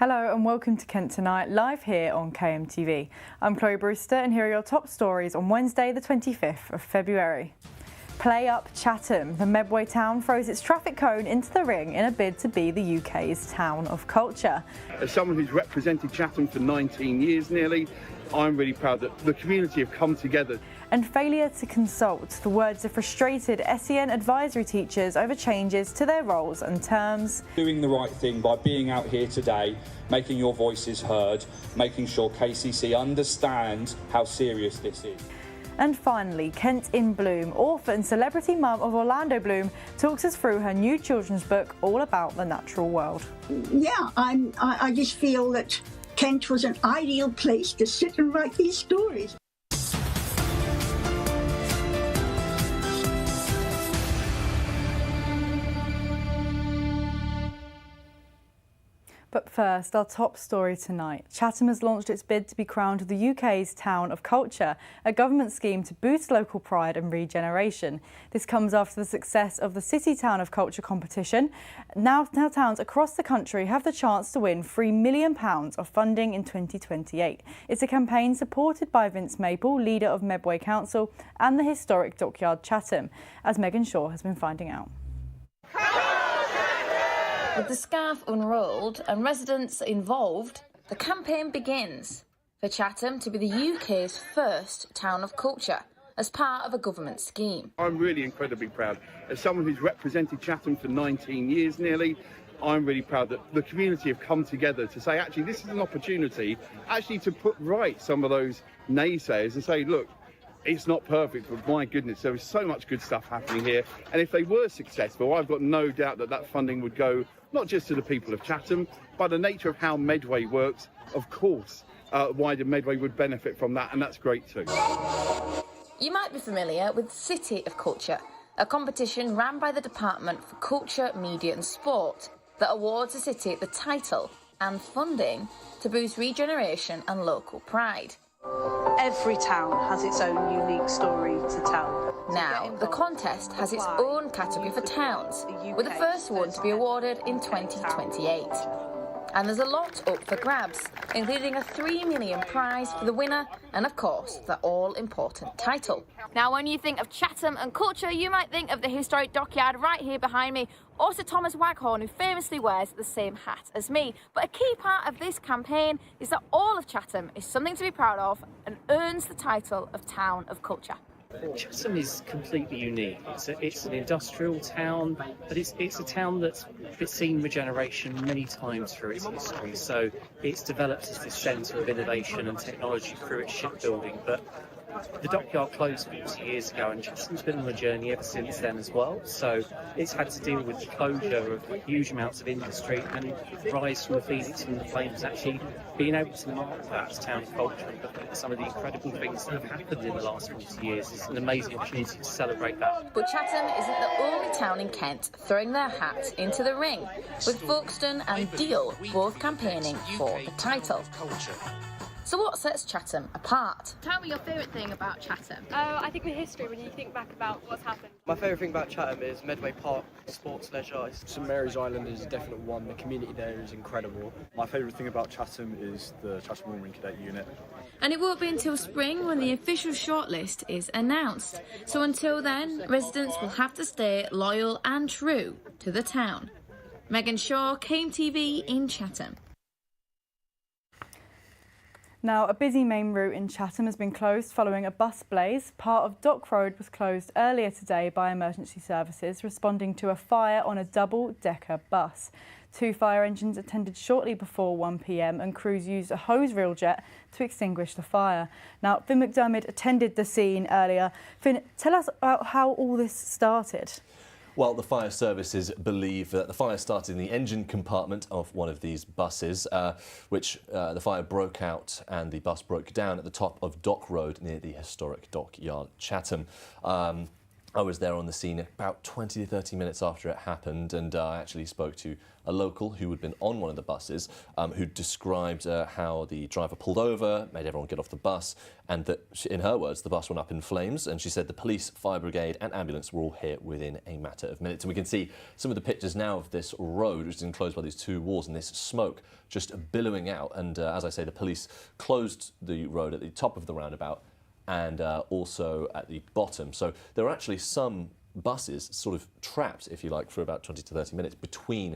Hello and welcome to Kent Tonight, live here on KMTV. I'm Chloe Brewster and here are your top stories on Wednesday the 25th of February. Play up Chatham. The Medway town throws its traffic cone into the ring in a bid to be the UK's town of culture. As someone who's represented Chatham for 19 years nearly, I'm really proud that the community have come together. And failure to consult, the words of frustrated SEN advisory teachers over changes to their roles and terms. Doing the right thing by being out here today, making your voices heard, making sure KCC understands how serious this is. And finally, Kent in Bloom, author and celebrity mum of Orlando Bloom, talks us through her new children's book all about the natural world. Yeah, I just feel that Kent was an ideal place to sit and write these stories. But first, our top story tonight. Chatham has launched its bid to be crowned the UK's Town of Culture, a government scheme to boost local pride and regeneration. This comes after the success of the City Town of Culture competition. Now towns across the country have the chance to win £3 million of funding in 2028. It's a campaign supported by Vince Maple, leader of Medway Council, and the historic Dockyard Chatham, as Megan Shaw has been finding out. With the scarf unrolled and residents involved, the campaign begins for Chatham to be the UK's first town of culture as part of a government scheme. I'm really incredibly proud. As someone who's represented Chatham for 19 years nearly, I'm really proud that the community have come together to say, actually, this is an opportunity actually to put right some of those naysayers and say, look, it's not perfect, but my goodness, there is so much good stuff happening here. And if they were successful, I've got no doubt that that funding would go not just to the people of Chatham, but the nature of how Medway works, of course, wider Medway would benefit from that, and that's great too. You might be familiar with City of Culture, a competition ran by the Department for Culture, Media and Sport that awards a city the title and funding to boost regeneration and local pride. Every town has its own unique story to tell. Now, the contest has its own category for towns, with the first one to be awarded in 2028. And there's a lot up for grabs, including a £3 million prize for the winner and, of course, the all-important title. Now, when you think of Chatham and culture, you might think of the historic dockyard right here behind me, or Sir Thomas Waghorn, who famously wears the same hat as me. But a key part of this campaign is that all of Chatham is something to be proud of and earns the title of Town of Culture. Chatham is completely unique. It's an industrial town, but it's a town that's seen regeneration many times through its history. So it's developed as this centre of innovation and technology through its shipbuilding. But the dockyard closed 40 years ago, and Chatham's been on a journey ever since then as well. So it's had to deal with the closure of huge amounts of industry and the rise from the Phoenix and the Flames, actually being able to mark that as town of culture and look at some of the incredible things that have happened in the last 40 years. It's an amazing opportunity to celebrate that. But Chatham isn't the only town in Kent throwing their hat into the ring, with Folkestone and Deal both campaigning for the title. So what sets Chatham apart? Tell me your favourite thing about Chatham. Oh, I think the history, when you think back about what's happened. My favourite thing about Chatham is Medway Park, sports, leisure. St Mary's Island is a definite one. The community there is incredible. My favourite thing about Chatham is the Chatham Marine Cadet Unit. And it won't be until spring when the official shortlist is announced. So until then, residents will have to stay loyal and true to the town. Megan Shaw, KMTV in Chatham. Now, a busy main route in Chatham has been closed following a bus blaze. Part of Dock Road was closed earlier today by emergency services responding to a fire on a double-decker bus. 2 fire engines attended shortly before 1 p.m. and crews used a hose reel jet to extinguish the fire. Now, Finn McDermott attended the scene earlier. Finn, tell us about how all this started. Well, the fire services believe that the fire started in the engine compartment of one of these buses, which the fire broke out and the bus broke down at the top of Dock Road near the historic Dockyard Chatham. I was there on the scene about 20 to 30 minutes after it happened, and I actually spoke to a local who had been on one of the buses, who described how the driver pulled over, made everyone get off the bus, and that, in her words, the bus went up in flames. And she said the police, fire brigade and ambulance were all here within a matter of minutes. And we can see some of the pictures now of this road, which is enclosed by these two walls, and this smoke just billowing out. And as I say, the police closed the road at the top of the roundabout and also at the bottom. So there are actually some buses sort of trapped, if you like, for about 20 to 30 minutes between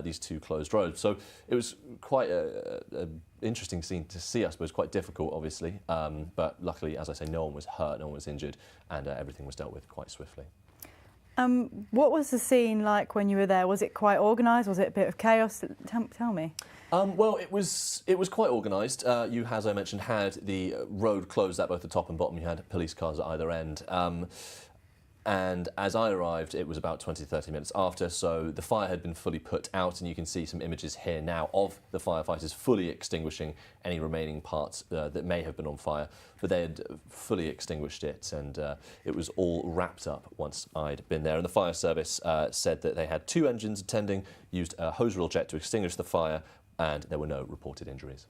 these two closed roads. So it was quite an interesting scene to see, I suppose, quite difficult, obviously. But luckily, as I say, no one was hurt, no one was injured, and everything was dealt with quite swiftly. What was the scene like when you were there? Was it quite organised? Was it a bit of chaos? Tell me. Well, it was quite organised. You, as I mentioned, had the road closed at both the top and bottom. You had police cars at either end. And as I arrived, it was about 20 to 30 minutes after, so the fire had been fully put out, and you can see some images here now of the firefighters fully extinguishing any remaining parts that may have been on fire, but they had fully extinguished it, and it was all wrapped up once I'd been there. And the fire service said that they had 2 engines attending, used a hose reel jet to extinguish the fire, and there were no reported injuries.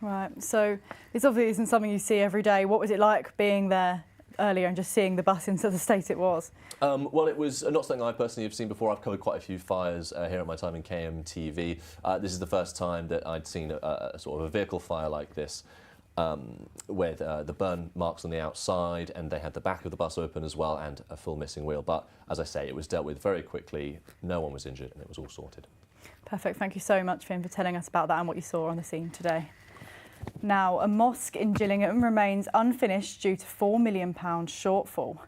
Right, so this obviously isn't something you see every day. What was it like being there earlier and just seeing the bus into the state it was? Well, it was not something I personally have seen before. I've covered quite a few fires here at my time in KMTV. This is the first time that I'd seen a sort of a vehicle fire like this, with the burn marks on the outside, and they had the back of the bus open as well and a full missing wheel. But as I say, it was dealt with very quickly. No one was injured, and it was all sorted. Perfect. Thank you so much, Finn, for telling us about that and what you saw on the scene today. Now, a mosque in Gillingham remains unfinished due to £4 million shortfall.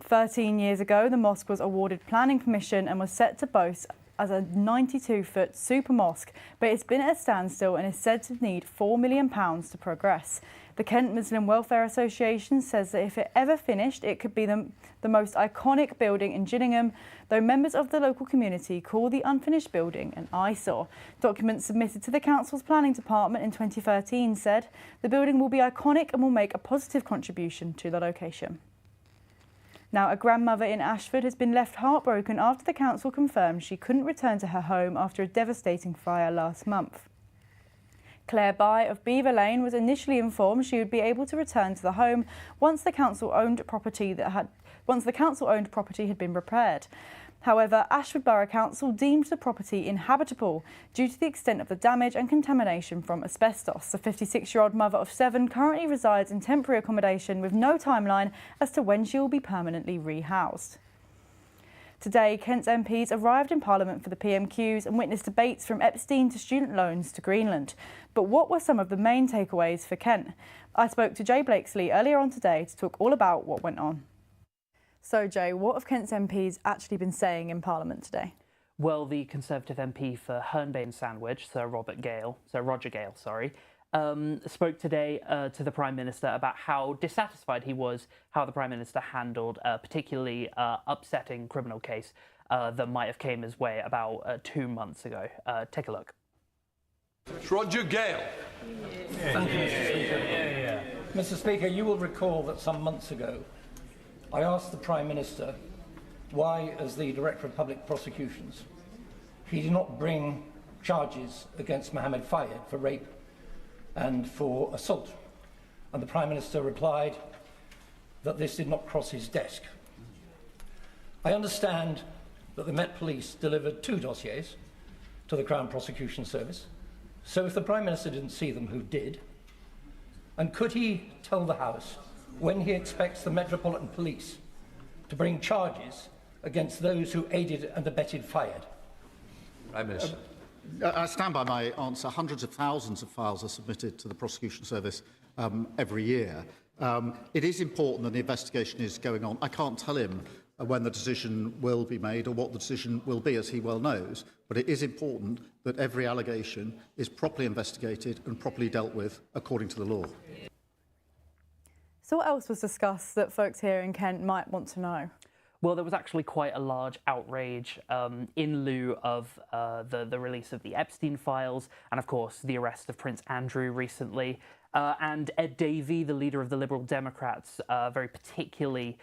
13 years ago, the mosque was awarded planning permission and was set to boast as a 92-foot super mosque, but it's been at a standstill and is said to need £4 million to progress. The Kent Muslim Welfare Association says that if it ever finished, it could be the most iconic building in Gillingham, though members of the local community call the unfinished building an eyesore. Documents submitted to the council's planning department in 2013 said the building will be iconic and will make a positive contribution to the location. Now, a grandmother in Ashford has been left heartbroken after the council confirmed she couldn't return to her home after a devastating fire last month. Claire Bye of Beaver Lane was initially informed she would be able to return to the home once the council-owned property had been repaired. However, Ashford Borough Council deemed the property inhabitable due to the extent of the damage and contamination from asbestos. The 56-year-old mother of 7 currently resides in temporary accommodation with no timeline as to when she will be permanently rehoused. Today, Kent's MPs arrived in Parliament for the PMQs and witnessed debates from Epstein to student loans to Greenland. But what were some of the main takeaways for Kent? I spoke to Jay Blakesley earlier on today to talk all about what went on. So, Jay, what have Kent's MPs actually been saying in Parliament today? Well, the Conservative MP for Herne Sandwich, Sir Roger Gale, spoke today to the Prime Minister about how dissatisfied he was how the Prime Minister handled a particularly upsetting criminal case that might have came his way about 2 months ago. Take a look. Roger Gale. Thank you, Mr. Speaker. Mr. Speaker, you will recall that some months ago I asked the Prime Minister why, as the Director of Public Prosecutions, he did not bring charges against Mohammed Fayed for rape and for assault. And the Prime Minister replied that this did not cross his desk. I understand that the Met Police delivered 2 dossiers to the Crown Prosecution Service. So if the Prime Minister didn't see them, who did? And could he tell the House when he expects the Metropolitan Police to bring charges against those who aided and abetted Fayed? Prime Minister. I stand by my answer. Hundreds of thousands of files are submitted to the Prosecution Service every year. It is important that the investigation is going on. I can't tell him when the decision will be made or what the decision will be, as he well knows, but it is important that every allegation is properly investigated and properly dealt with according to the law. So what else was discussed that folks here in Kent might want to know? Well, there was actually quite a large outrage in lieu of the release of the Epstein files and, of course, the arrest of Prince Andrew recently. And Ed Davey, the leader of the Liberal Democrats, very particularly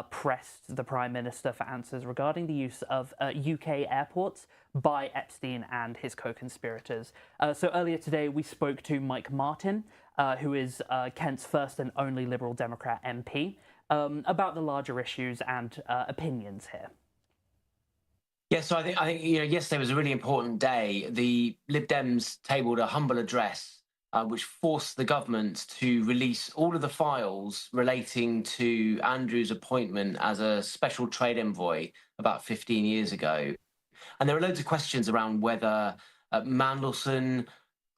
pressed the Prime Minister for answers regarding the use of UK airports by Epstein and his co-conspirators. So earlier today, we spoke to Mike Martin, who is Kent's first and only Liberal Democrat MP, about the larger issues and opinions here. Yeah, so I think yesterday was a really important day. The Lib Dems tabled a humble address which forced the government to release all of the files relating to Andrew's appointment as a special trade envoy about 15 years ago. And there are loads of questions around whether Mandelson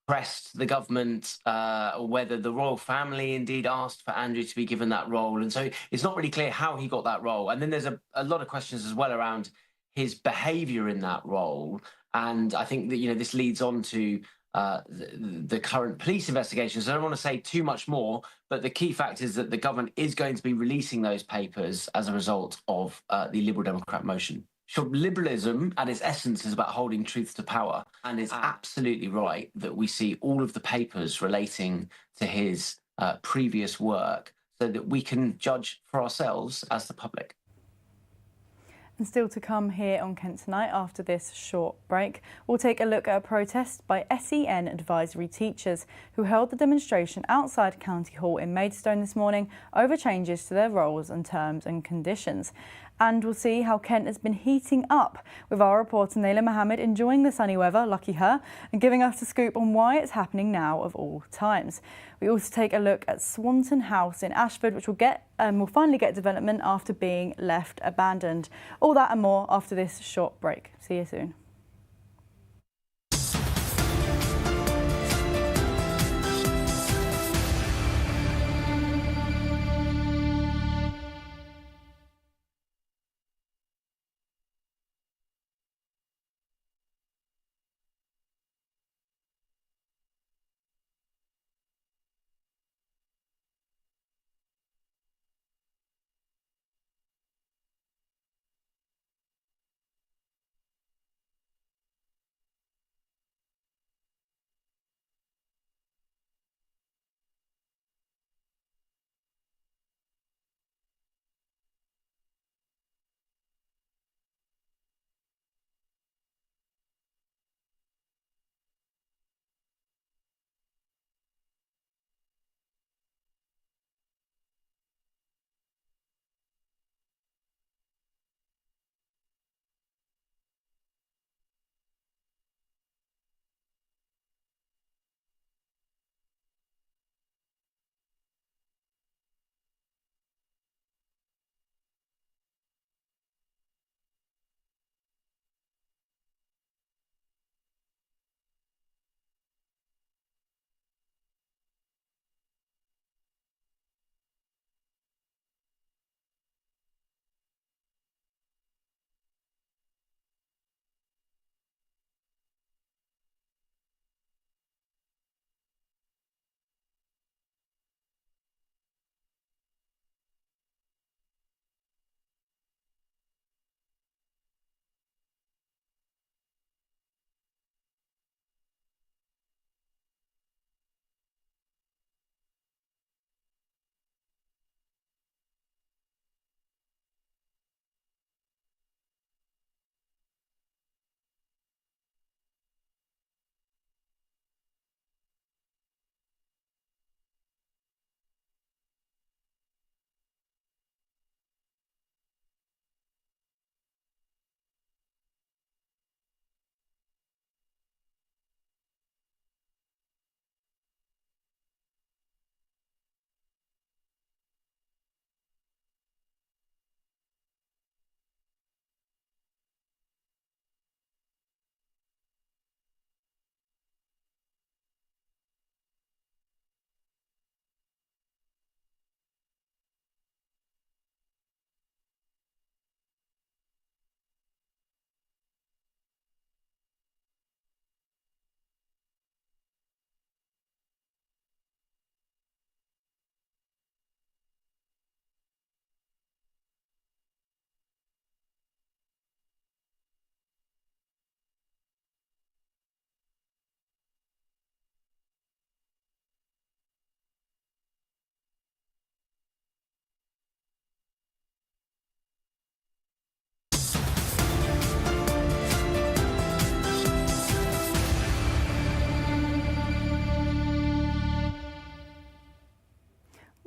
pressed the government, or whether the royal family indeed asked for Andrew to be given that role. And so it's not really clear how he got that role. And then there's a lot of questions as well around his behaviour in that role. And I think that, this leads on to the current police investigations. I don't want to say too much more, but the key fact is that the government is going to be releasing those papers as a result of the Liberal Democrat motion. Sure, liberalism at its essence is about holding truth to power, and it's absolutely right that we see all of the papers relating to his previous work so that we can judge for ourselves as the public. And still to come here on Kent Tonight after this short break, we'll take a look at a protest by SEN advisory teachers who held the demonstration outside County Hall in Maidstone this morning over changes to their roles and terms and conditions. And we'll see how Kent has been heating up with our reporter Naila Mohammed enjoying the sunny weather, lucky her, and giving us a scoop on why it's happening now of all times. We also take a look at Swanton House in Ashford, which will finally get development after being left abandoned. All that and more after this short break. See you soon.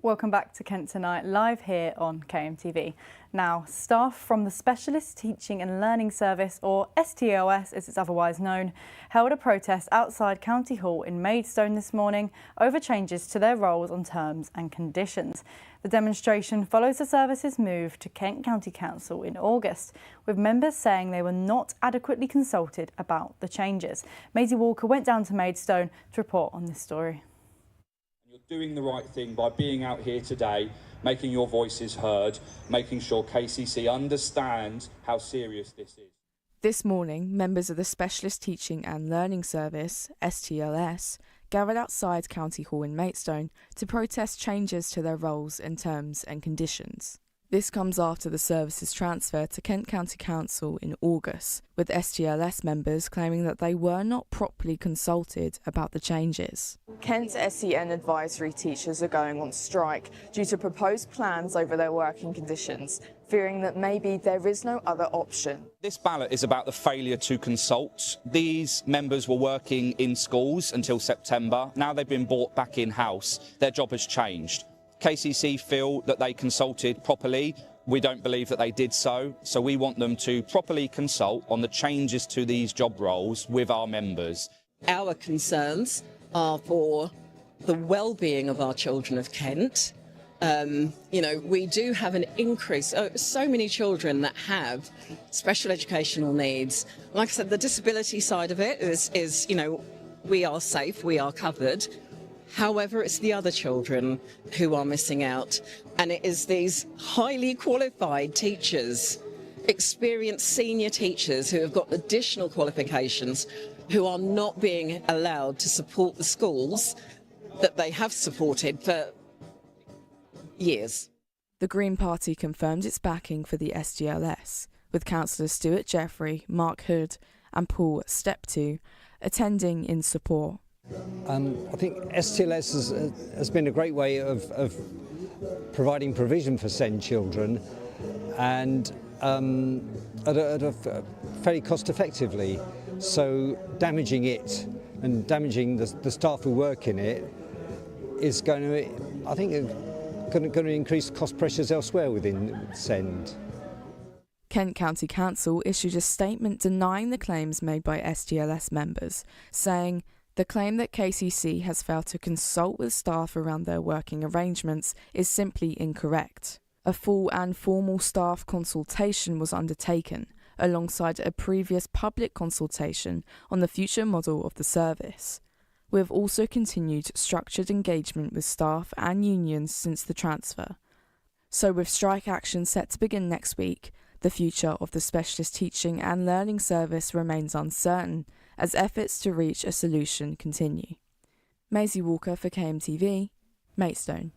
Welcome back to Kent Tonight, live here on KMTV. Now, staff from the Specialist Teaching and Learning Service, or STLS as it's otherwise known, held a protest outside County Hall in Maidstone this morning over changes to their roles on terms and conditions. The demonstration follows the service's move to Kent County Council in August, with members saying they were not adequately consulted about the changes. Maisie Walker went down to Maidstone to report on this story. You're doing the right thing by being out here today, making your voices heard, making sure KCC understand how serious this is. This morning, members of the Specialist Teaching and Learning Service, STLS, gathered outside County Hall in Maidstone to protest changes to their roles and terms and conditions. This comes after the service's transfer to Kent County Council in August, with STLS members claiming that they were not properly consulted about the changes. Kent SEN advisory teachers are going on strike due to proposed plans over their working conditions, fearing that maybe there is no other option. This ballot is about the failure to consult. These members were working in schools until September. Now they've been brought back in-house. Their job has changed. KCC feel that they consulted properly. We don't believe that they did so we want them to properly consult on the changes to these job roles with our members. Our concerns are for the well-being of our children of Kent. We do have an increase, so many children that have special educational needs. Like I said, the disability side of it is we are safe, we are covered. However, it's the other children who are missing out, and it is these highly qualified teachers, experienced senior teachers who have got additional qualifications, who are not being allowed to support the schools that they have supported for years. The Green Party confirmed its backing for the STLS, with Councillors Stuart Jeffrey, Mark Hood and Paul Steptoe attending in support. I think STLS has been a great way of providing provision for SEND children, and fairly cost effectively. So damaging it and damaging the staff who work in it is going to, I think, going to increase cost pressures elsewhere within SEND. Kent County Council issued a statement denying the claims made by STLS members, saying the claim that KCC has failed to consult with staff around their working arrangements is simply incorrect. A full and formal staff consultation was undertaken, alongside a previous public consultation on the future model of the service. We have also continued structured engagement with staff and unions since the transfer. So with strike action set to begin next week, the future of the Specialist Teaching and Learning Service remains uncertain, as efforts to reach a solution continue. Maisie Walker for KMTV, Maidstone.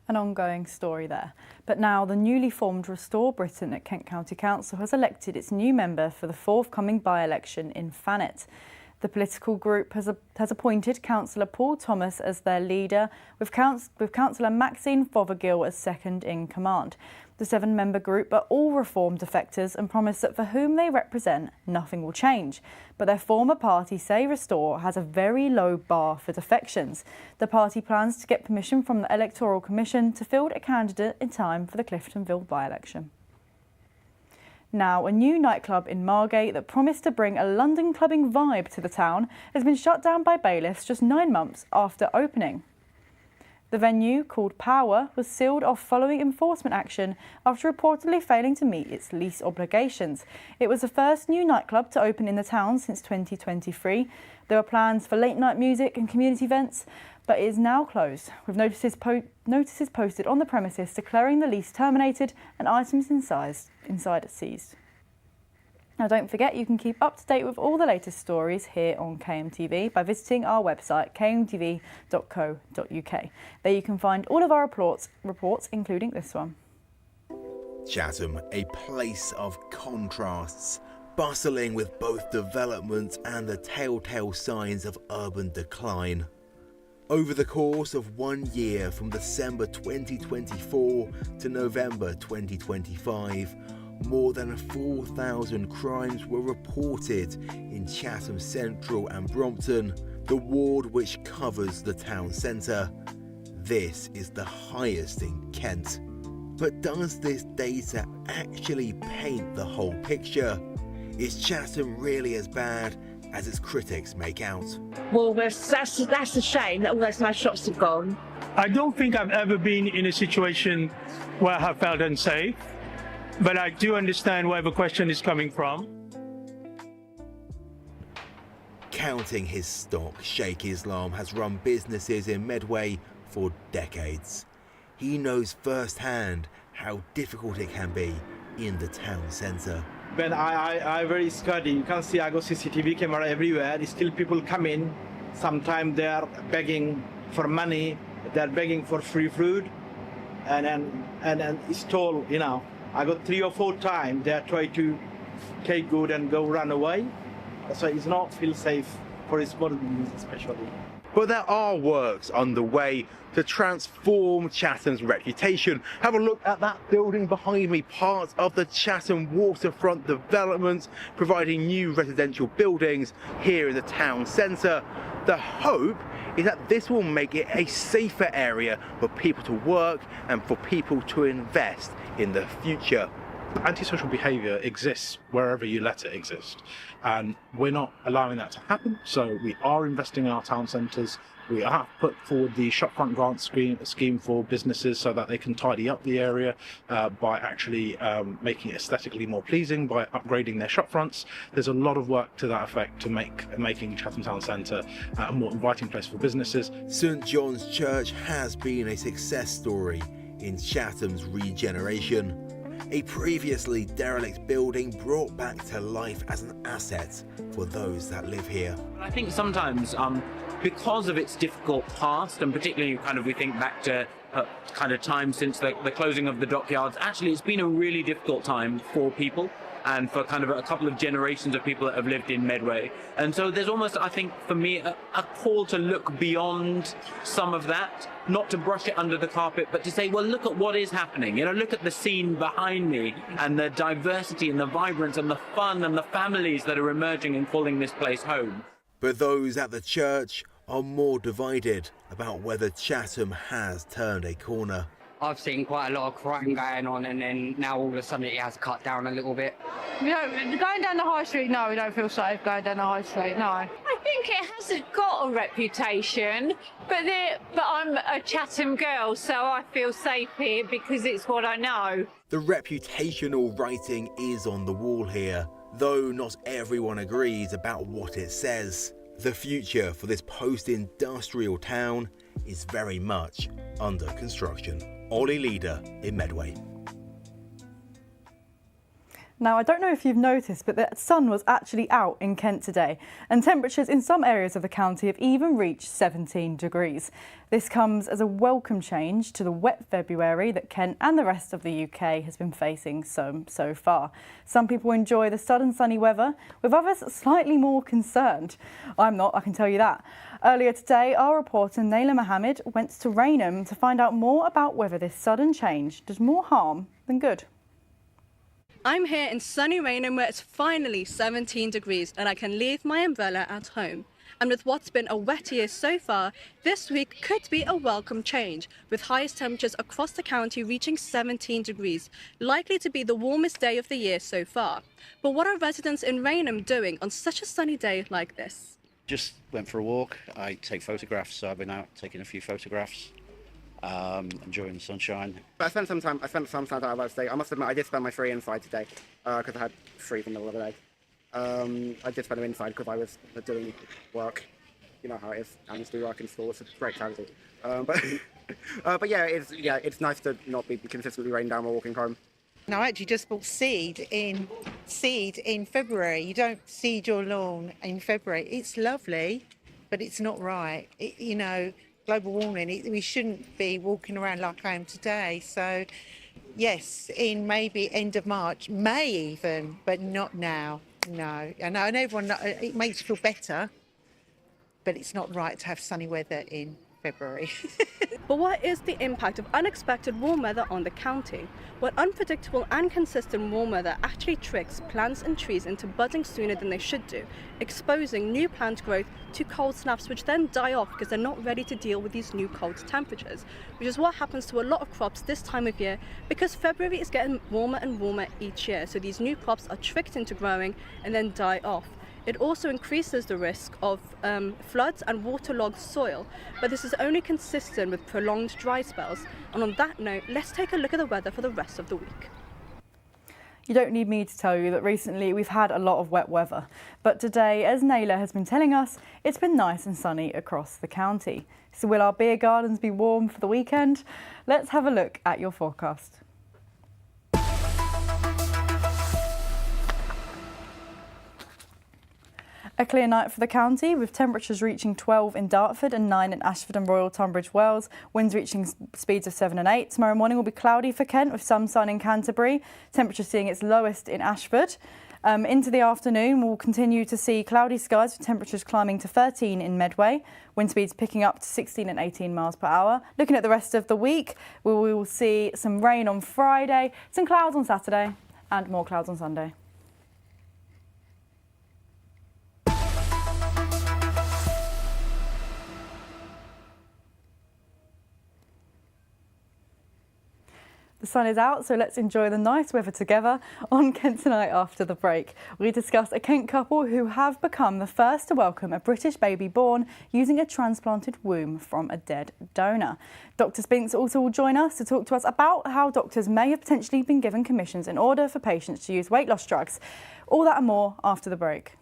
An ongoing story there. But now the newly formed Restore Britain at Kent County Council has elected its new member for the forthcoming by-election in Thanet. The political group has appointed Councillor Paul Thomas as their leader, with Councillor Maxine Fothergill as second in command. The 7-member group are all Reform defectors and promise that for whom they represent, nothing will change. But their former party say Restore has a very low bar for defections. The party plans to get permission from the Electoral Commission to field a candidate in time for the Cliftonville by-election. Now, a new nightclub in Margate that promised to bring a London clubbing vibe to the town has been shut down by bailiffs just 9 months after opening. The venue, called Power, was sealed off following enforcement action after reportedly failing to meet its lease obligations. It was the first new nightclub to open in the town since 2023. There were plans for late-night music and community events, but it is now closed, with notices posted on the premises declaring the lease terminated and items inside seized. Now, don't forget, you can keep up to date with all the latest stories here on KMTV by visiting our website, kmtv.co.uk. There you can find all of our reports, including this one. Chatham, a place of contrasts, bustling with both development and the telltale signs of urban decline. Over the course of 1 year, from December 2024 to November 2025, more than 4,000 crimes were reported in Chatham Central and Brompton, the ward which covers the town centre. This is the highest in Kent. But does this data actually paint the whole picture? Is Chatham really as bad as its critics make out? Well, that's a shame that all those nice shops have gone. I don't think I've ever been in a situation where I have felt unsafe, but I do understand where the question is coming from. Counting his stock, Sheikh Islam has run businesses in Medway for decades. He knows firsthand how difficult it can be in the town centre. When I very scared, you can see I got CCTV camera everywhere. Still people come in. Sometimes they are begging for money. They're begging for free food, and it's told, you know. I got 3 or 4 times they try to take good and go run away. So it's not feel safe for his small business especially. But there are works underway to transform Chatham's reputation. Have a look at that building behind me, part of the Chatham waterfront development, providing new residential buildings here in the town centre. The hope is that this will make it a safer area for people to work and for people to invest in the future. Antisocial behaviour exists wherever you let it exist, and we're not allowing that to happen. So we are investing in our town centres. We have put forward the shopfront grant scheme for businesses so that they can tidy up the area by actually making it aesthetically more pleasing by upgrading their shopfronts. There's a lot of work to that effect to making Chatham Town Centre a more inviting place for businesses. St John's Church has been a success story in Chatham's regeneration. A previously derelict building brought back to life as an asset for those that live here. I think sometimes because of its difficult past, and particularly we think back to time since the closing of the dockyards, actually it's been a really difficult time for people and for a couple of generations of people that have lived in Medway. And so there's almost, I think, for me, a call to look beyond some of that, not to brush it under the carpet, but to say, well, look at what is happening. Look at the scene behind me and the diversity and the vibrance and the fun and the families that are emerging and calling this place home. But those at the church are more divided about whether Chatham has turned a corner. I've seen quite a lot of crime going on, and then now all of a sudden it has cut down a little bit. Going down the high street, no, we don't feel safe going down the high street, no. I think it hasn't got a reputation, but I'm a Chatham girl, so I feel safe here because it's what I know. The reputational writing is on the wall here, though not everyone agrees about what it says. The future for this post-industrial town is very much under construction. Ollie Leader in Medway. Now, I don't know if you've noticed, but the sun was actually out in Kent today, and temperatures in some areas of the county have even reached 17 degrees. This comes as a welcome change to the wet February that Kent and the rest of the UK has been facing so far. Some people enjoy the sudden sunny weather, with others slightly more concerned. I'm not, I can tell you that. Earlier today, our reporter Naila Mohammed went to Rainham to find out more about whether this sudden change does more harm than good. I'm here in sunny Rainham where it's finally 17 degrees and I can leave my umbrella at home. And with what's been a wet year so far, this week could be a welcome change, with highest temperatures across the county reaching 17 degrees, likely to be the warmest day of the year so far. But what are residents in Rainham doing on such a sunny day like this? Just went for a walk. I take photographs, so I've been out taking a few photographs. Enjoying the sunshine. I spent some time out last day. I must admit, I did spend my free inside today because I had free for the middle of the day. I did spend them inside because I was doing work. You know how it is. I used to do work in school. It's a great charity. But yeah, it's nice to not be consistently raining down while walking home. No, I actually just bought seed in February. You don't seed your lawn in February. It's lovely, but it's not right. Global warming, we shouldn't be walking around like I am today. So, yes, in maybe end of March, May even, but not now. No, I know, and everyone, it makes you feel better, but it's not right to have sunny weather in February. But what is the impact of unexpected warm weather on the county? Well, unpredictable and consistent warm weather actually tricks plants and trees into budding sooner than they should do, exposing new plant growth to cold snaps which then die off because they're not ready to deal with these new cold temperatures, which is what happens to a lot of crops this time of year because February is getting warmer and warmer each year. So these new crops are tricked into growing and then die off. It also increases the risk of floods and waterlogged soil, but this is only consistent with prolonged dry spells. And on that note, let's take a look at the weather for the rest of the week. You don't need me to tell you that recently we've had a lot of wet weather, but today, as Naylor has been telling us, it's been nice and sunny across the county. So will our beer gardens be warm for the weekend? Let's have a look at your forecast. A clear night for the county, with temperatures reaching 12 in Dartford and 9 in Ashford and Royal Tunbridge Wells, winds reaching speeds of 7 and 8. Tomorrow morning will be cloudy for Kent with some sun in Canterbury, temperature seeing its lowest in Ashford. Into the afternoon, we'll continue to see cloudy skies with temperatures climbing to 13 in Medway, wind speeds picking up to 16 and 18 miles per hour. Looking at the rest of the week, we will see some rain on Friday, some clouds on Saturday and more clouds on Sunday. The sun is out, so let's enjoy the nice weather together on Kent Tonight after the break. We discuss a Kent couple who have become the first to welcome a British baby born using a transplanted womb from a dead donor. Dr. Spinks also will join us to talk to us about how doctors may have potentially been given commissions in order for patients to use weight loss drugs. All that and more after the break.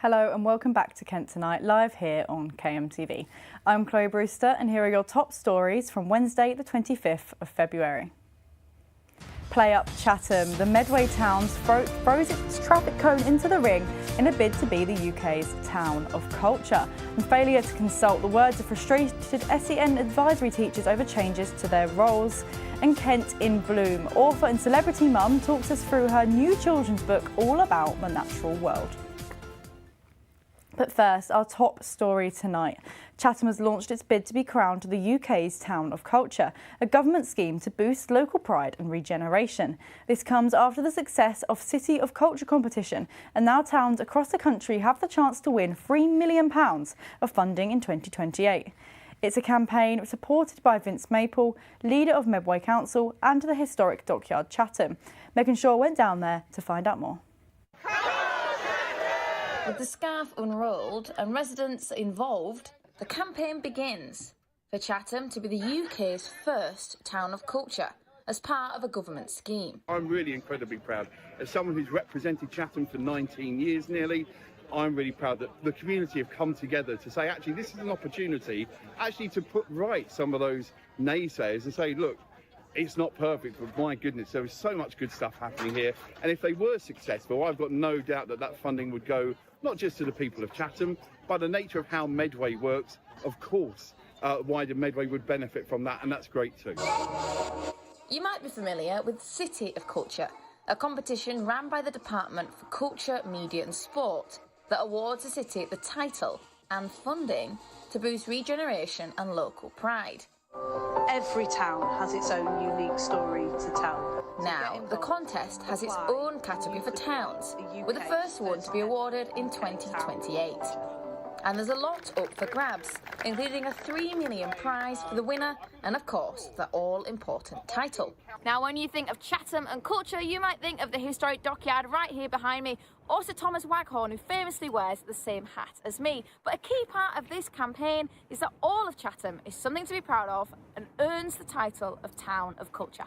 Hello and welcome back to Kent Tonight, live here on KMTV. I'm Chloe Brewster and here are your top stories from Wednesday the 25th of February. Play Up Chatham. The Medway Towns throws its traffic cone into the ring in a bid to be the UK's Town of Culture. And failure to consult the words of frustrated SEN advisory teachers over changes to their roles. And Kent in Bloom. Author and celebrity mum talks us through her new children's book all about the natural world. But first, our top story tonight. Chatham has launched its bid to be crowned the UK's Town of Culture, a government scheme to boost local pride and regeneration. This comes after the success of City of Culture competition, and now towns across the country have the chance to win £3 million of funding in 2028. It's a campaign supported by Vince Maple, leader of Medway Council, and the historic Dockyard Chatham. Megan Shaw went down there to find out more. With the scarf unrolled and residents involved, the campaign begins for Chatham to be the UK's first Town of Culture as part of a government scheme. I'm really incredibly proud. As someone who's represented Chatham for 19 years nearly, I'm really proud that the community have come together to say, actually, this is an opportunity actually to put right some of those naysayers and say, look, it's not perfect, but my goodness, there is so much good stuff happening here. And if they were successful, I've got no doubt that that funding would go not just to the people of Chatham, but the nature of how Medway works, of course, wider Medway would benefit from that, and that's great too. You might be familiar with City of Culture, a competition run by the Department for Culture, Media and Sport that awards a city the title and funding to boost regeneration and local pride. Every town has its own unique story to tell. Now, the contest has its own category for towns, with the first one to be awarded in 2028. And there's a lot up for grabs, including a £3 million prize for the winner and, of course, the all-important title. Now, when you think of Chatham and culture, you might think of the historic dockyard right here behind me, or Sir Thomas Waghorn, who famously wears the same hat as me. But a key part of this campaign is that all of Chatham is something to be proud of and earns the title of Town of Culture.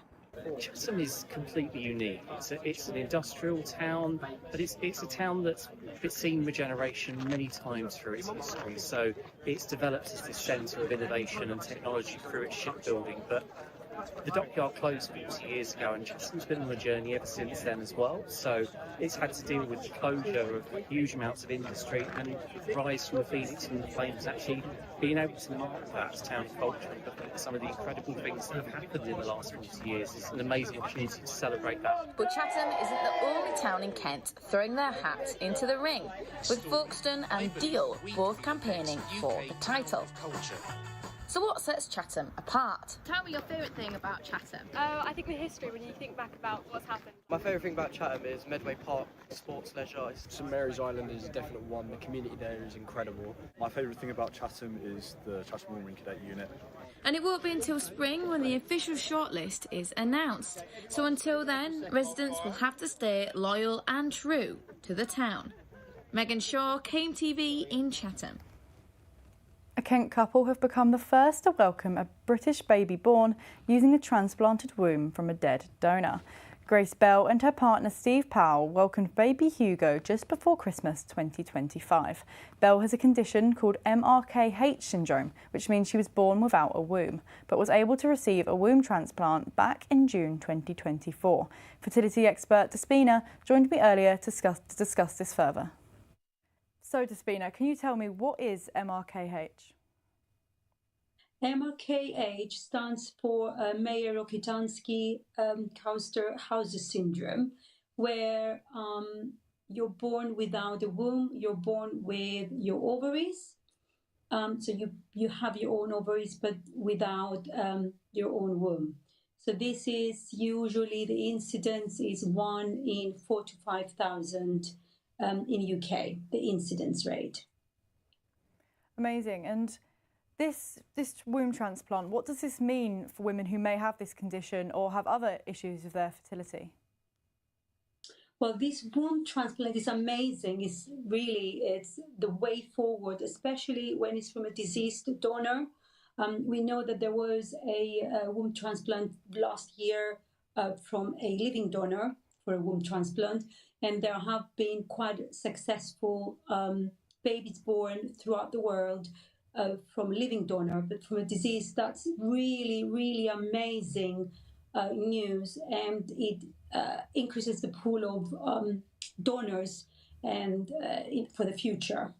Chatham is completely unique. It's an industrial town, but it's a town that's seen regeneration many times through its history. So it's developed as this centre of innovation and technology through its shipbuilding. But the dockyard closed 40 years ago, and Chatham's been on a journey ever since then as well. So it's had to deal with the closure of huge amounts of industry and rise from the phoenix and the flames, actually being able to mark that as town culture and look at some of the incredible things that have happened in the last 40 years. It's an amazing opportunity to celebrate that. But Chatham isn't the only town in Kent throwing their hat into the ring, with Folkestone and Deal both campaigning for the title. So what sets Chatham apart? Tell me your favourite thing about Chatham. I think the history, when you think back about what's happened. My favourite thing about Chatham is Medway Park, sports, leisure. St Mary's Island is a definite one. The community there is incredible. My favourite thing about Chatham is the Chatham Warming Cadet Unit. And it won't be until spring when the official shortlist is announced. So until then, residents will have to stay loyal and true to the town. Megan Shaw, KMTV in Chatham. A Kent couple have become the first to welcome a British baby born using a transplanted womb from a dead donor. Grace Bell and her partner Steve Powell welcomed baby Hugo just before Christmas 2025. Bell has a condition called MRKH syndrome, which means she was born without a womb, but was able to receive a womb transplant back in June 2024. Fertility expert Despina joined me earlier to discuss this further. So, Despina, can you tell me what is MRKH? MRKH stands for Mayer-Rokitansky-Hauser syndrome, where you're born without a womb, you're born with your ovaries. So you have your own ovaries, but without your own womb. So this is usually the incidence is 1 in 4,000 to 5,000 in UK, the incidence rate. Amazing. And this womb transplant, what does this mean for women who may have this condition or have other issues with their fertility? Well, this womb transplant is amazing. It's the way forward, especially when it's from a deceased donor. We know that there was a womb transplant last year from a living donor for a womb transplant. and there have been quite successful babies born throughout the world from a living donor, but from a disease. That's really, really amazing news, and it increases the pool of donors and for the future.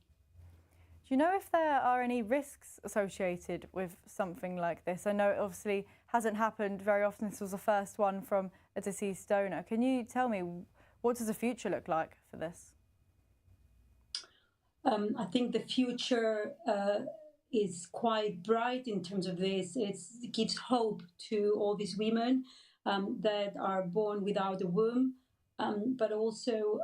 Do you know if there are any risks associated with something like this? I know it obviously hasn't happened very often. This was the first one from a deceased donor. Can you tell me, what does the future look like for this? I think the future is quite bright in terms of this. It gives hope to all these women that are born without a womb, but also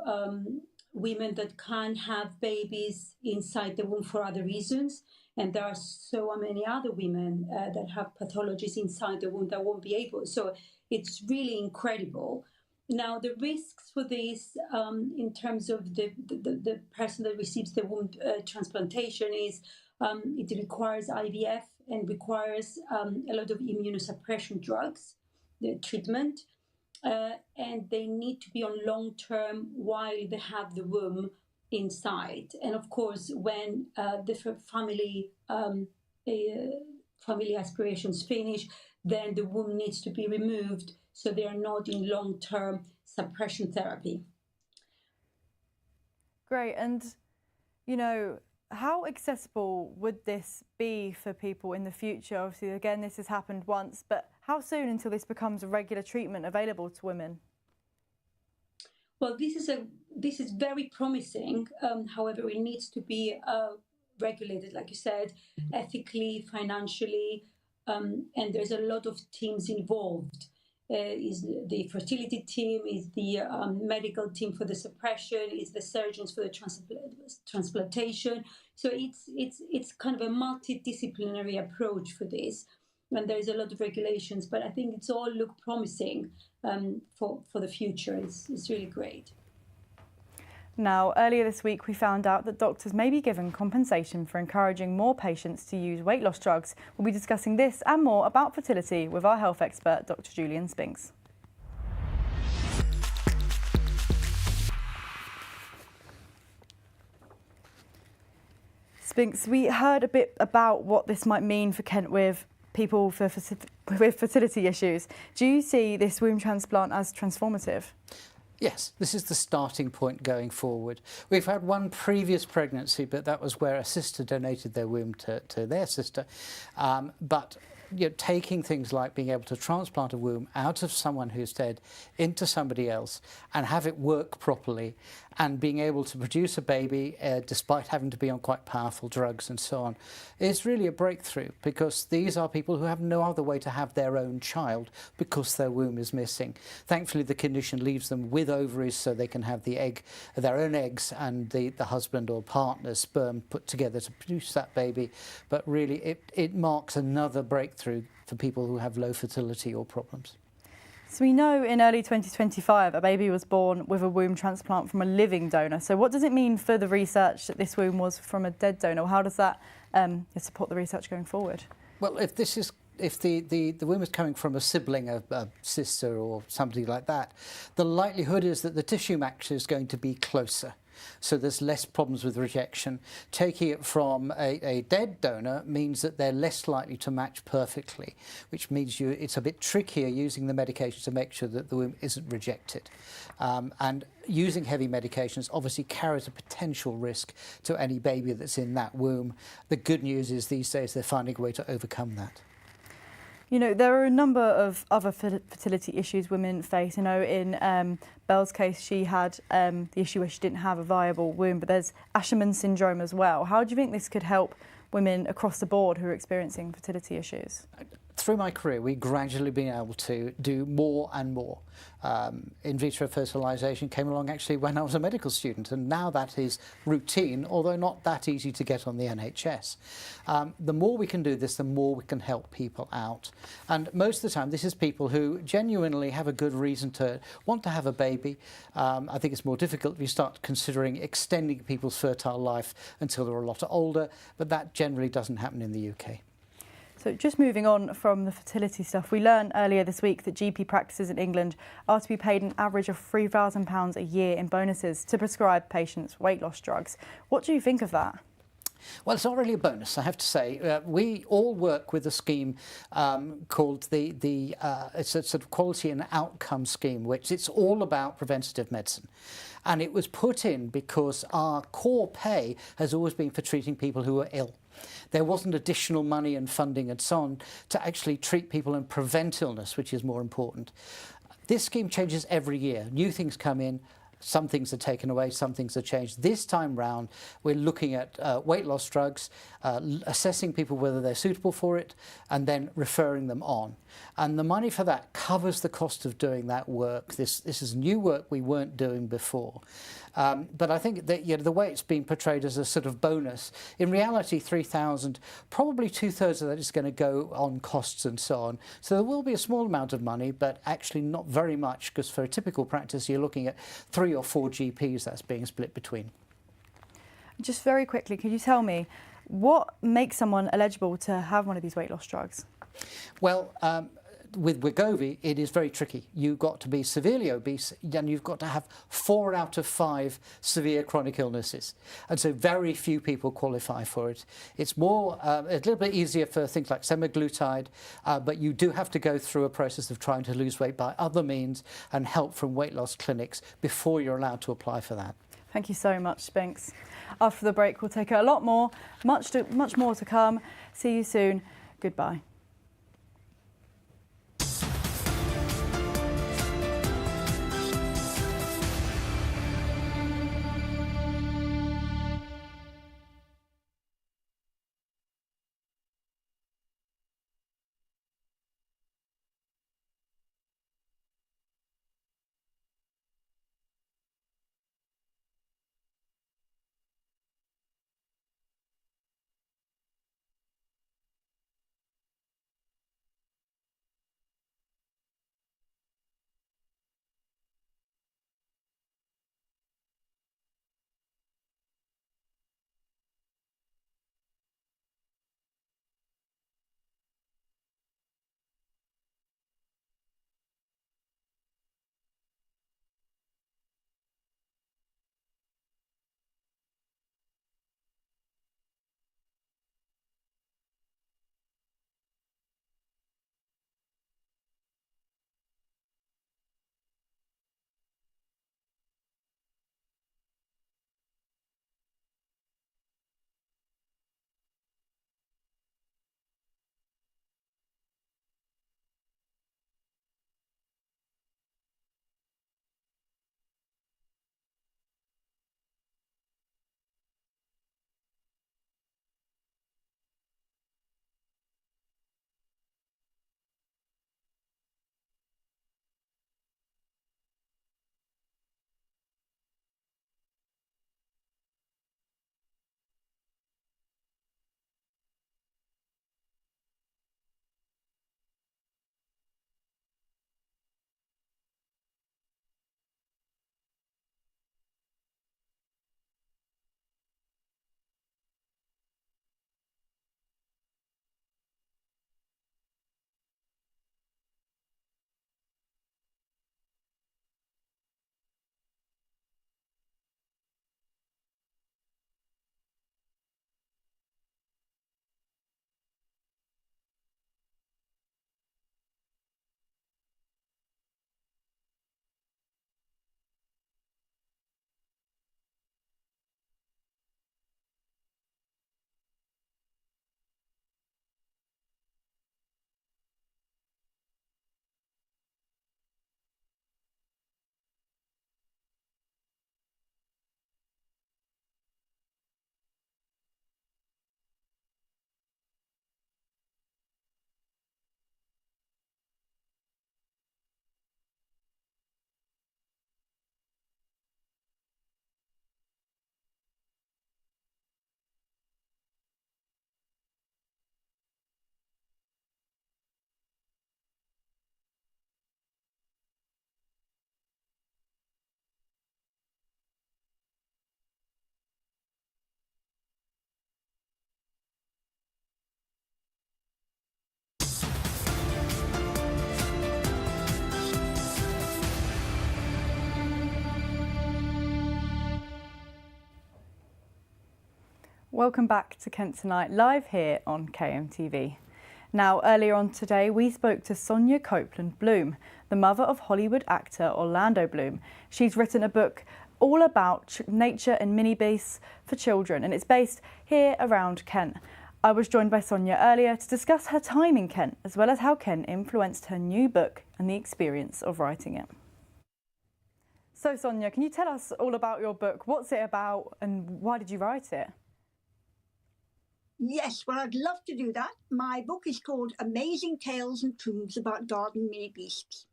women that can't have babies inside the womb for other reasons. And there are so many other women that have pathologies inside the womb that won't be able. So it's really incredible. Now, the risks for this in terms of the person that receives the womb transplantation is it requires IVF and requires a lot of immunosuppression drugs, the treatment. And they need to be on long term while they have the womb inside. And of course, when the family aspirations finish, then the womb needs to be removed so they are not in long term suppression therapy. Great. And, you know, how accessible would this be for people in the future? Obviously, again, this has happened once, but how soon until this becomes a regular treatment available to women? Well, this is very promising. However, it needs to be regulated, like you said, ethically, financially, and there's a lot of teams involved. Is the fertility team, is the medical team for the suppression, is the surgeons for the transplantation. So it's kind of a multidisciplinary approach for this, and there's a lot of regulations. But I think it's all look promising for the future. It's really great. Now, earlier this week, we found out that doctors may be given compensation for encouraging more patients to use weight loss drugs. We'll be discussing this and more about fertility with our health expert, Dr. Julian Spinks. Spinks, we heard a bit about what this might mean for Kent with people with fertility issues. Do you see this womb transplant as transformative? Yes, this is the starting point going forward. We've had one previous pregnancy, but that was where a sister donated their womb to their sister. But taking things like being able to transplant a womb out of someone who's dead into somebody else and have it work properly, and being able to produce a baby despite having to be on quite powerful drugs and so on, is really a breakthrough, because these are people who have no other way to have their own child because their womb is missing. Thankfully, the condition leaves them with ovaries so they can have their own eggs and the husband or partner's sperm put together to produce that baby. But really, it marks another breakthrough for people who have low fertility or problems. So we know in early 2025 a baby was born with a womb transplant from a living donor. So what does it mean for the research that this womb was from a dead donor? How does that support the research going forward? Well, if the womb is coming from a sibling, a sister or somebody like that, the likelihood is that the tissue match is going to be closer. So there's less problems with rejection. Taking it from a dead donor means that they're less likely to match perfectly, which means it's a bit trickier using the medication to make sure that the womb isn't rejected. And using heavy medications obviously carries a potential risk to any baby that's in that womb. The good news is these days they're finding a way to overcome that. You know, there are a number of other fertility issues women face. You know, in Belle's case, she had the issue where she didn't have a viable womb, but there's Asherman syndrome as well. How do you think this could help women across the board who are experiencing fertility issues? Through my career, we've gradually been able to do more and more. In vitro fertilisation came along actually when I was a medical student, and now that is routine, although not that easy to get on the NHS. The more we can do this, the more we can help people out. And most of the time, this is people who genuinely have a good reason to want to have a baby. I think it's more difficult if you start considering extending people's fertile life until they're a lot older, but that generally doesn't happen in the UK. So just moving on from the fertility stuff, we learned earlier this week that GP practices in England are to be paid an average of £3,000 a year in bonuses to prescribe patients weight loss drugs. What do you think of that? Well, it's not really a bonus, I have to say. We all work with a scheme called it's a sort of quality and outcome scheme, which it's all about preventative medicine. And it was put in because our core pay has always been for treating people who are ill. There wasn't additional money and funding and so on to actually treat people and prevent illness, which is more important. This scheme changes every year. New things come in. Some things are taken away, some things are changed. This time round, we're looking at weight loss drugs, assessing people whether they're suitable for it, and then referring them on. And the money for that covers the cost of doing that work. This is new work we weren't doing before. But I think that the way it's been portrayed as a sort of bonus, in reality, 3,000, probably 2/3 of that is going to go on costs and so on. So there will be a small amount of money, but actually not very much, because for a typical practice, you're looking at 3 or 4 GPs that's being split between. Just very quickly, could you tell me what makes someone eligible to have one of these weight loss drugs? Well, with Wegovy, it is very tricky. You've got to be severely obese and you've got to have 4 out of 5 severe chronic illnesses. And so very few people qualify for it. It's more, a little bit easier for things like semaglutide, but you do have to go through a process of trying to lose weight by other means and help from weight loss clinics before you're allowed to apply for that. Thank you so much, Spinks. After the break, we'll take a lot more, much more to come. See you soon. Goodbye. Welcome back to Kent Tonight, live here on KMTV. Now, earlier on today, we spoke to Sonia Copeland Bloom, the mother of Hollywood actor Orlando Bloom. She's written a book all about nature and mini beasts for children, and it's based here around Kent. I was joined by Sonia earlier to discuss her time in Kent, as well as how Kent influenced her new book and the experience of writing it. So, Sonia, can you tell us all about your book? What's it about and why did you write it? Yes, well, I'd love to do that. My book is called Amazing Tales and Truths About Garden Mini Beasts.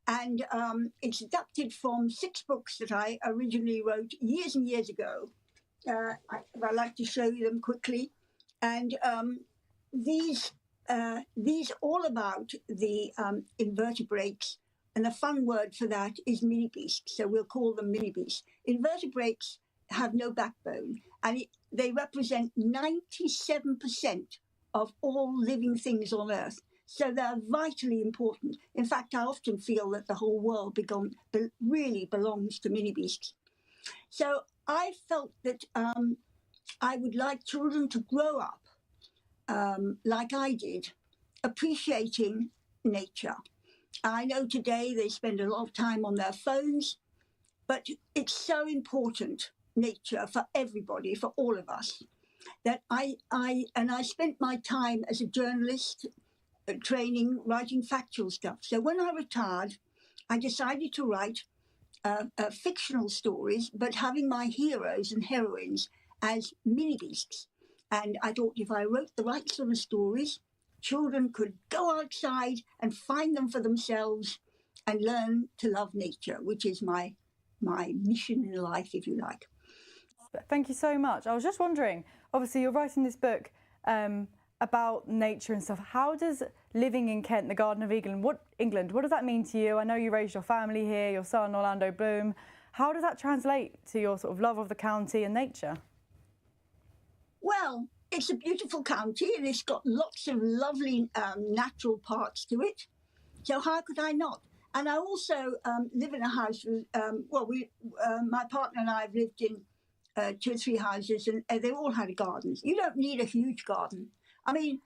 And it's adapted from 6 books that I originally wrote years and years ago. I'd like to show you them quickly. And these all about the invertebrates. And the fun word for that is mini beasts. So we'll call them mini beasts. Invertebrates have no backbone, and they represent 97% of all living things on Earth. So they're vitally important. In fact, I often feel that the whole world really belongs to mini beasts. So I felt that I would like children to grow up like I did, appreciating nature. I know today they spend a lot of time on their phones, but it's so important, nature, for everybody, for all of us, that I spent my time as a journalist training, writing factual stuff. So when I retired, I decided to write fictional stories, but having my heroes and heroines as mini beasts. And I thought if I wrote the right sort of stories, children could go outside and find them for themselves and learn to love nature, which is my mission in life, if you like. Thank you so much. I was just wondering, obviously you're writing this book about nature and stuff. How does living in Kent, the Garden of England, what does that mean to you? I know you raised your family here, your son Orlando Bloom. How does that translate to your sort of love of the county and nature? Well, it's a beautiful county and it's got lots of lovely natural parts to it. So how could I not? And I also live in a house with, my partner and I have lived in 2 or 3 houses and they all had gardens. You don't need a huge garden. I mean,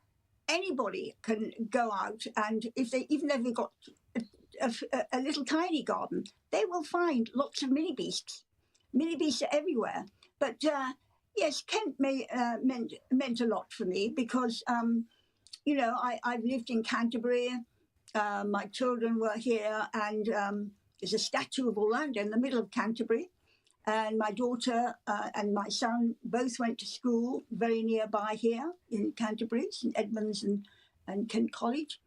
anybody can go out and even if they've got a little tiny garden, they will find lots of mini beasts. Mini beasts are everywhere. But yes, Kent meant a lot for me because, I've lived in Canterbury. My children were here, and there's a statue of Orlando in the middle of Canterbury. And my daughter and my son both went to school very nearby here in Canterbury, St Edmunds and Kent College.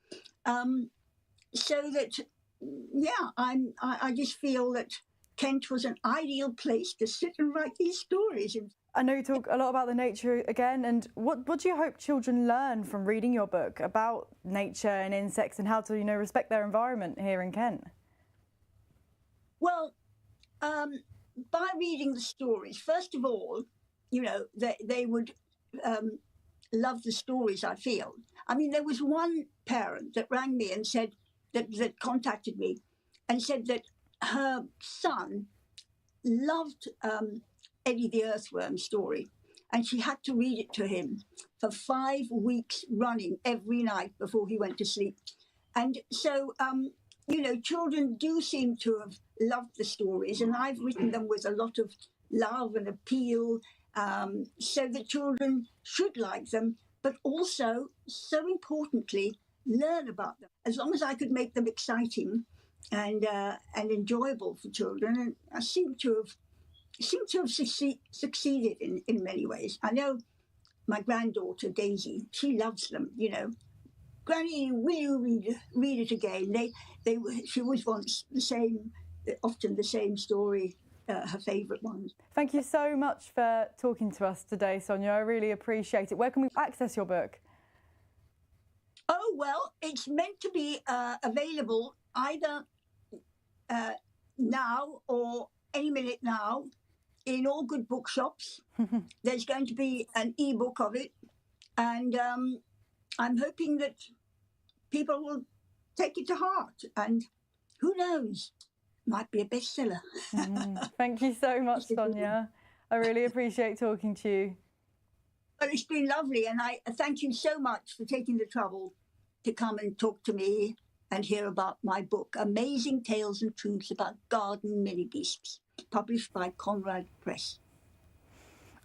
So that, I just feel that Kent was an ideal place to sit and write these stories. I know you talk a lot about the nature again, and what do you hope children learn from reading your book about nature and insects and how to, respect their environment here in Kent? Well, by reading the stories, first of all, they would love the stories, I feel. I mean, there was one parent that rang me and said, that contacted me and said that her son loved Eddie the Earthworm story, and she had to read it to him for 5 weeks running every night before he went to sleep. And so, children do seem to have loved the stories, and I've written them with a lot of love and appeal, so that children should like them, but also, so importantly, learn about them. As long as I could make them exciting and enjoyable for children, and I seem to have succeeded in many ways. I know my granddaughter Daisy, she loves them. Granny, will you read it again? She always wants often the same story, her favourite ones. Thank you so much for talking to us today, Sonia. I really appreciate it. Where can we access your book? Oh, well, it's meant to be available either now or any minute now in all good bookshops. There's going to be an e-book of it, and I'm hoping that people will take it to heart, and who knows, might be a bestseller. Thank you so much, Sonia. I really appreciate talking to you. Well, it's been lovely, and I thank you so much for taking the trouble to come and talk to me and hear about my book, Amazing Tales and Truths About Garden Mini Beasts, published by Conrad Press.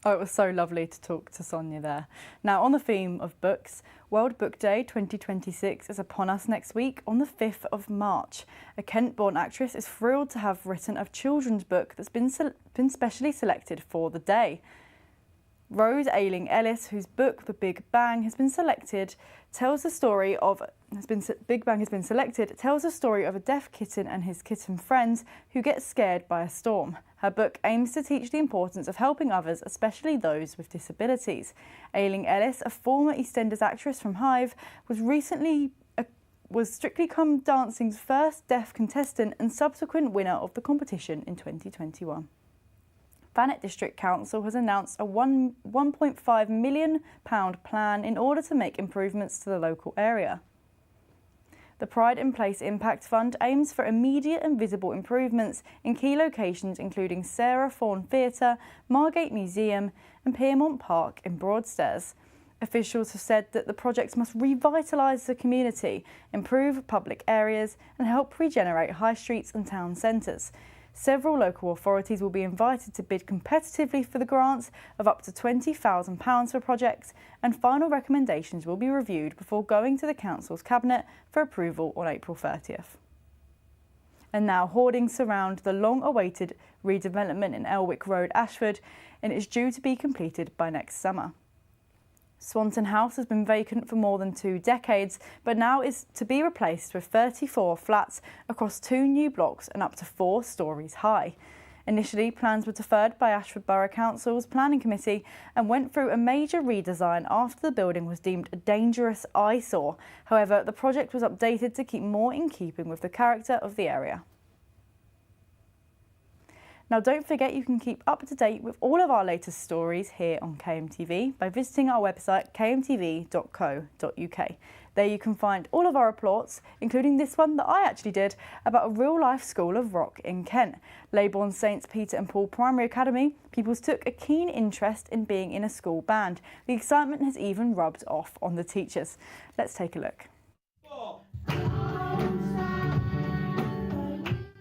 Oh, it was so lovely to talk to Sonia there. Now, on the theme of books, World Book Day 2026 is upon us next week on the 5th of March. A Kent-born actress is thrilled to have written a children's book that's been specially selected for the day. Rose Ayling-Ellis, whose book The Big Bang has been selected, tells the story of Big Bang has been selected tells the story of a deaf kitten and his kitten friends who get scared by a storm. Her book aims to teach the importance of helping others, especially those with disabilities. Ayling-Ellis, a former EastEnders actress from Hive, was Strictly Come Dancing's first deaf contestant and subsequent winner of the competition in 2021. Thanet District Council has announced a £1.5 million plan in order to make improvements to the local area. The Pride in Place Impact Fund aims for immediate and visible improvements in key locations including Sarah Fawn Theatre, Margate Museum and Piermont Park in Broadstairs. Officials have said that the projects must revitalise the community, improve public areas and help regenerate high streets and town centres. Several local authorities will be invited to bid competitively for the grants of up to £20,000 for projects, and final recommendations will be reviewed before going to the Council's Cabinet for approval on April 30th. And now hoardings surround the long-awaited redevelopment in Elwick Road, Ashford, and it's due to be completed by next summer. Swanton House has been vacant for more than 2 decades, but now is to be replaced with 34 flats across 2 new blocks and up to 4 storeys high. Initially, plans were deferred by Ashford Borough Council's Planning Committee and went through a major redesign after the building was deemed a dangerous eyesore. However, the project was updated to keep more in keeping with the character of the area. Now, don't forget you can keep up to date with all of our latest stories here on KMTV by visiting our website kmtv.co.uk. There you can find all of our reports, including this one that I actually did about a real-life school of rock in Kent. Leybourne St Peter and Paul Primary Academy pupils took a keen interest in being in a school band. The excitement has even rubbed off on the teachers. Let's take a look.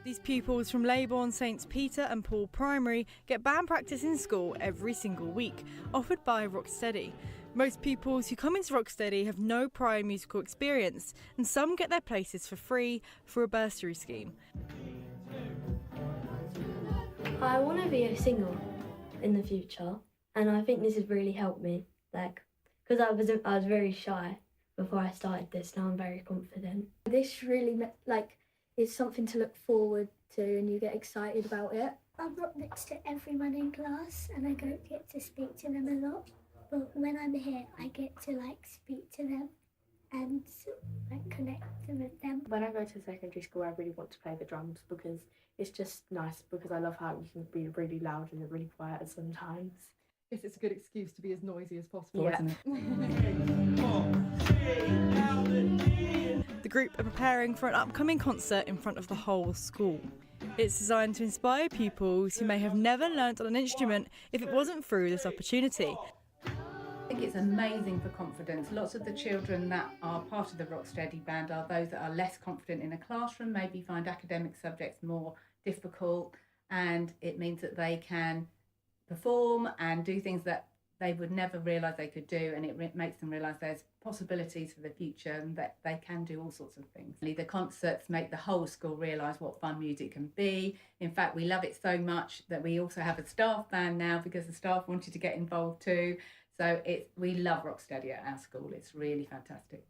These pupils from Leybourne St Peter and Paul Primary get band practice in school every single week, offered by Rocksteady. Most pupils who come into Rocksteady have no prior musical experience, and some get their places for free through a bursary scheme. I want to be a singer in the future, and I think this has really helped me, because I was very shy before I started this. Now I'm very confident. This really is something to look forward to, and you get excited about it. I'm not next to everyone in class and I don't get to speak to them a lot, but when I'm here I get to speak to them and connect with them. When I go to secondary school I really want to play the drums because it's just nice, because I love how you can be really loud and really quiet sometimes. Yes, it's a good excuse to be as noisy as possible, Yeah. isn't it? The group are preparing for an upcoming concert in front of the whole school. It's designed to inspire pupils who may have never learnt on an instrument if it wasn't through this opportunity. I think it's amazing for confidence. Lots of the children that are part of the Rocksteady band are those that are less confident in a classroom, maybe find academic subjects more difficult, and it means that they can perform and do things that they would never realise they could do, and it makes them realise there's possibilities for the future and that they can do all sorts of things. The concerts make the whole school realise what fun music can be. In fact, we love it so much that we also have a staff band now because the staff wanted to get involved too. So we love Rocksteady at our school. It's really fantastic.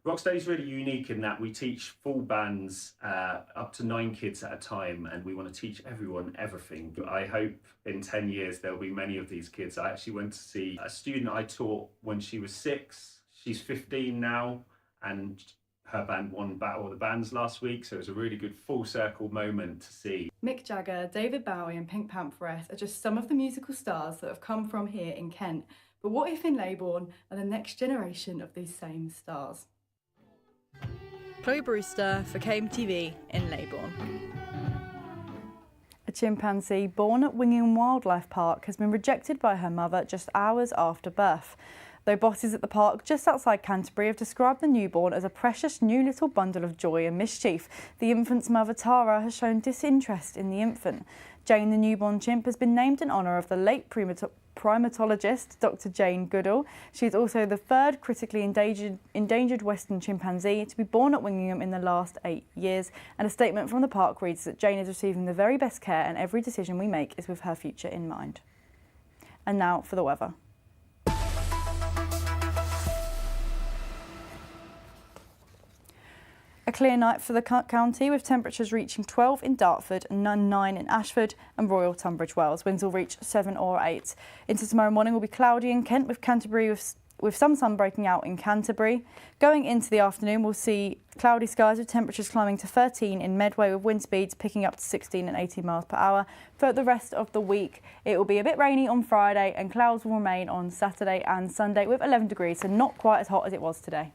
Rocksteady is really unique in that we teach full bands up to 9 kids at a time, and we want to teach everyone everything. I hope in 10 years there'll be many of these kids. I actually went to see a student I taught when she was 6. She's 15 now, and her band won Battle of the Bands last week, so it was a really good full circle moment to see. Mick Jagger, David Bowie and Pink Pantheress are just some of the musical stars that have come from here in Kent. But what if in Leybourne are the next generation of these same stars? Chloe Brewster for KMTV in Leybourne. A A chimpanzee born at Wingham Wildlife Park has been rejected by her mother just hours after birth. Though bosses at the park just outside Canterbury have described the newborn as a precious new little bundle of joy and mischief, the infant's mother Tara has shown disinterest in the infant. Jane, the newborn chimp, has been named in honour of the late primatologist Dr. Jane Goodall. She is also the third critically endangered Western chimpanzee to be born at Wingham in the last 8 years. And a statement from the park reads that Jane is receiving the very best care and every decision we make is with her future in mind. And now for the weather. A clear night for the county, with temperatures reaching 12 in Dartford and 9 in Ashford and Royal Tunbridge Wells. Winds will reach 7 or 8. Into tomorrow morning will be cloudy in Kent, with Canterbury with some sun breaking out in Canterbury. Going into the afternoon, we'll see cloudy skies with temperatures climbing to 13 in Medway, with wind speeds picking up to 16 and 18 miles per hour. For the rest of the week, it will be a bit rainy on Friday and clouds will remain on Saturday and Sunday with 11 degrees, so not quite as hot as it was today.